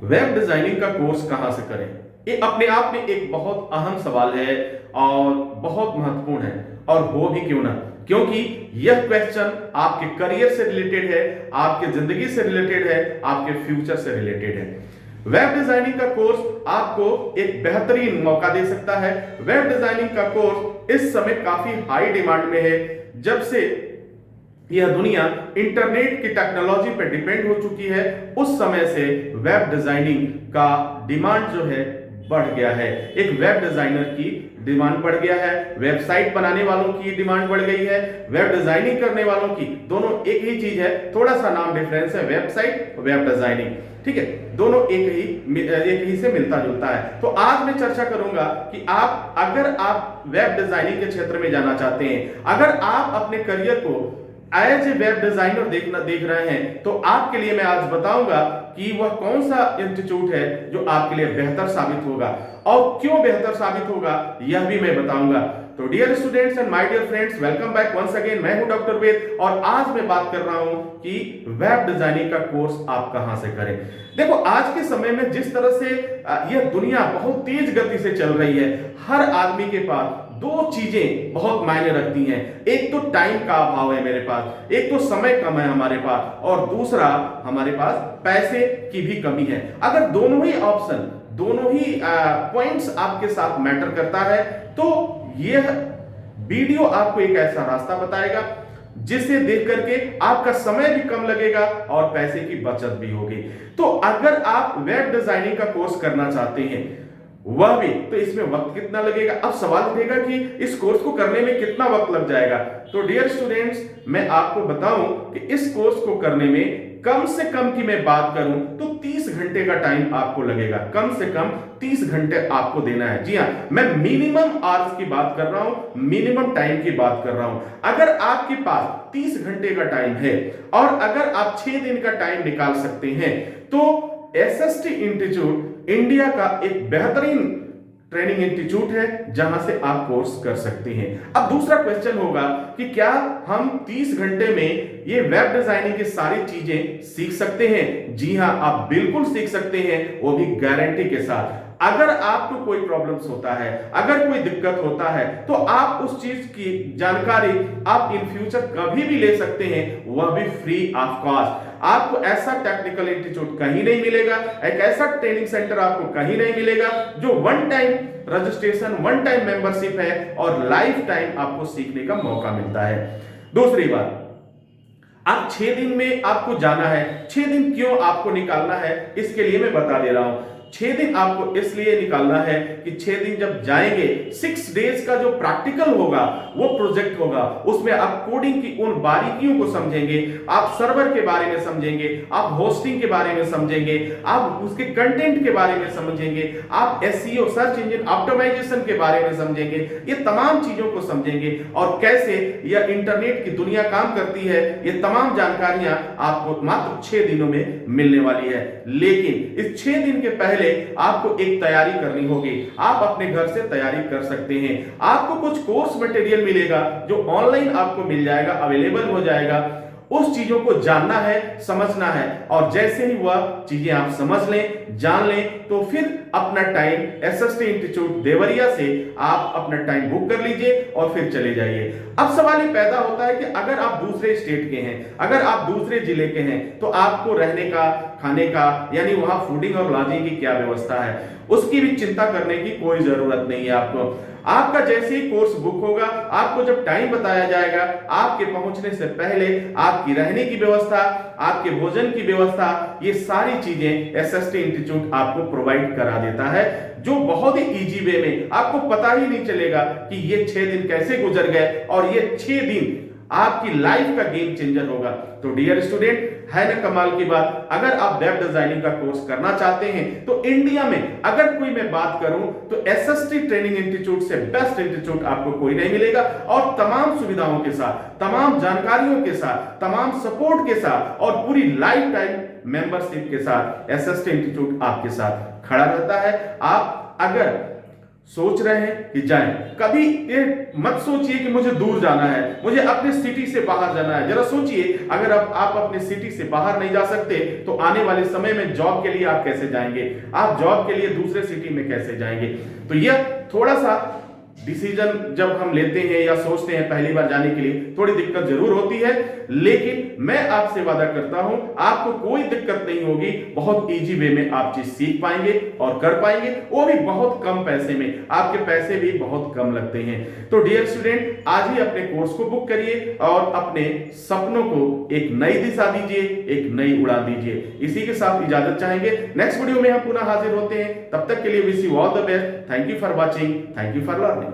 Web designing का course कहां से करें? ये अपने आप में एक बहुत अहम सवाल है और बहुत महत्वपूर्ण है, और हो भी क्यों ना, क्योंकि यह क्वेश्चन आपके करियर से रिलेटेड है, आपके जिंदगी से रिलेटेड है, आपके फ्यूचर से रिलेटेड है। वेब डिजाइनिंग का कोर्स आपको एक बेहतरीन मौका दे सकता है। वेब डिजाइनिंग का कोर्स इस समय काफी हाई डिमांड में है। जब से यह दुनिया इंटरनेट की टेक्नोलॉजी पर डिपेंड हो चुकी है, उस समय से वेब डिजाइनिंग का डिमांड जो है बढ़ गया है। एक वेब डिजाइनर की डिमांड बढ़ गया है, वेबसाइट बनाने वालों की डिमांड बढ़ गई है, वेब डिजाइनिंग करने वालों की, दोनों एक ही चीज है, थोड़ा सा नाम डिफरेंस है, वेबसाइट वेब डिजाइनिंग, ठीक है, दोनों एक ही से मिलता जुलता है। तो आज मैं चर्चा करूंगा कि अगर आप वेब डिजाइनिंग के क्षेत्र में जाना चाहते हैं, अगर आप अपने करियर को एज ए वेब डिजाइनर देख रहे हैं, तो आपके लिए मैं आज बताऊंगा कि वह कौन सा इंस्टीट्यूट है जो आपके लिए बेहतर साबित होगा, और क्यों बेहतर साबित होगा यह भी मैं बताऊंगा। तो dear students and my dear friends, welcome back once again. मैं हूं डॉक्टर वेद, और आज मैं बात कर रहा हूं कि वेब डिजाइनिंग का कोर्स आप कहां से करें। देखो, आज के समय में जिस तरह से यह दुनिया बहुत तेज गति से चल रही है, हर आदमी के पास दो चीजें बहुत मायने रखती हैं। एक तो टाइम का अभाव है मेरे पास, एक तो समय कम है हमारे पास, और दूसरा हमारे पास पैसे की भी कमी है। अगर दोनों ही ऑप्शन, दोनों ही पॉइंट्स आपके साथ मैटर करता है, तो यह वीडियो आपको एक ऐसा रास्ता बताएगा जिसे देख करके आपका समय भी कम लगेगा और पैसे की बचत भी होगी। तो अगर आप वेब डिजाइनिंग का कोर्स करना चाहते हैं, वह भी, तो इसमें वक्त कितना लगेगा? अब सवाल उठेगा कि इस कोर्स को करने में कितना वक्त लग जाएगा। तो डियर स्टूडेंट्स, मैं आपको बताऊं कि इस कोर्स को करने में कम से कम की मैं बात करूं तो 30 घंटे का टाइम आपको लगेगा। कम से कम 30 घंटे आपको देना है। जी हां, मैं मिनिमम आवर्स की बात कर रहा हूं, मिनिमम टाइम की बात कर रहा हूं। अगर आपके पास 30 घंटे का टाइम है और अगर आप 6 दिन का टाइम निकाल सकते हैं, तो एसएसटी इंस्टीट्यूट इंडिया का एक बेहतरीन ट्रेनिंग इंस्टीट्यूट है जहां से आप कोर्स कर सकते हैं। अब दूसरा क्वेश्चन होगा कि क्या हम 30 घंटे में ये वेब डिजाइनिंग की सारी चीजें सीख सकते हैं? जी हां, आप बिल्कुल सीख सकते हैं, वो भी गारंटी के साथ। अगर आपको कोई प्रॉब्लम्स होता है, अगर कोई दिक्कत होता है, तो आप उस चीज की जानकारी आप इन फ्यूचर कभी भी ले सकते हैं, वह भी फ्री ऑफ कॉस्ट। आपको ऐसा टेक्निकल इंस्टीट्यूट कहीं नहीं मिलेगा, एक ऐसा ट्रेनिंग सेंटर आपको कहीं नहीं मिलेगा जो one time registration, one time membership है और लाइफ टाइम आपको सीखने का मौका मिलता है। दूसरी बात, आप 6 दिन में आपको जाना है। 6 दिन क्यों आपको निकालना है, इसके लिए मैं बता दे रहा हूं। 6 दिन आपको इसलिए निकालना है कि 6 दिन जब जाएंगे, 6 डेज का जो प्रैक्टिकल होगा, वो प्रोजेक्ट होगा, उसमें आप कोडिंग की उन बारीकियों को समझेंगे, आप सर्वर के बारे में समझेंगे, आप होस्टिंग के बारे में समझेंगे, आप उसके कंटेंट के बारे में समझेंगे, आप एसईओ, सर्च इंजन ऑप्टिमाइजेशन के बारे में समझेंगे। ये तमाम चीजों को समझेंगे और कैसे यह इंटरनेट की दुनिया काम करती है, ये तमाम जानकारियां आपको मात्र 6 दिनों में मिलने वाली है। लेकिन इस 6 दिन के पहले आपको एक तैयारी करनी होगी। आप अपने घर से तैयारी कर सकते हैं। आपको कुछ कोर्स मटेरियल मिलेगा जो ऑनलाइन आपको मिल जाएगा, अवेलेबल हो जाएगा। उस चीजों को जानना है, समझना है, और जैसे ही वह चीजें आप समझ लें, जान लें, तो फिर अपना टाइम एसएसटी इंस्टीट्यूट देवरिया से आप अपना टाइम बुक कर लीजिए और फिर चले जाइए। अब सवाल ये पैदा होता है कि अगर आप दूसरे स्टेट के हैं, अगर आप दूसरे जिले के हैं, तो आपको रहने का, खाने का, यानी वहां फूडिंग और लॉजिंग की क्या व्यवस्था है, उसकी भी चिंता करने की कोई जरूरत नहीं है आपको। आपका जैसे ही कोर्स बुक होगा, आपको जब टाइम बताया जाएगा, आपके पहुंचने से पहले आपकी रहने की व्यवस्था, आपके भोजन की व्यवस्था, ये सारी चीजें एसएसटी इंस्टीट्यूट आपको प्रोवाइड करा देता है, जो बहुत ही इजी वे में आपको पता ही नहीं चलेगा कि ये 6 दिन कैसे गुजर गए, और ये 6 दिन आपकी लाइफ का गेम चेंजर होगा। तो डियर स्टूडेंट, है ना कमाल की बात? अगर आप वेब डिजाइनिंग का कोर्स करना चाहते हैं, तो इंडिया में अगर कोई मैं बात करूं तो एसएसटी ट्रेनिंग इंस्टीट्यूट से बेस्ट इंस्टीट्यूट आपको कोई नहीं मिलेगा, और तमाम सुविधाओं के साथ, तमाम जानकारियों के साथ, तमाम सपोर्ट के साथ और पूरी लाइफ टाइम मेंबरशिप के साथ एसएसटी इंस्टीट्यूट आपके साथ खड़ा रहता है। आप अगर सोच रहे हैं कि जाएं, कभी ये मत सोचिए कि मुझे दूर जाना है, मुझे अपने सिटी से बाहर जाना है। जरा सोचिए, अगर आप अपने सिटी से बाहर नहीं जा सकते तो आने वाले समय में जॉब के लिए आप कैसे जाएंगे, आप जॉब के लिए दूसरे सिटी में कैसे जाएंगे। तो यह थोड़ा सा डिसीजन जब हम लेते हैं या सोचते हैं पहली बार जाने के लिए, थोड़ी दिक्कत जरूर होती है, लेकिन मैं आपसे वादा करता हूं आपको कोई दिक्कत नहीं होगी। बहुत इजी वे में आप चीज सीख पाएंगे और कर पाएंगे, वो भी बहुत कम पैसे में। आपके पैसे भी बहुत कम लगते हैं। तो डियर स्टूडेंट, आज ही अपने कोर्स को बुक करिए और अपने सपनों को एक नई दिशा दीजिए, एक नई उड़ान दीजिए। इसी के साथ इजाजत चाहेंगे, नेक्स्ट वीडियो में हम पुनः हाजिर होते हैं। तब तक के लिए wish you all the best. Thank you for watching, thank you for learning.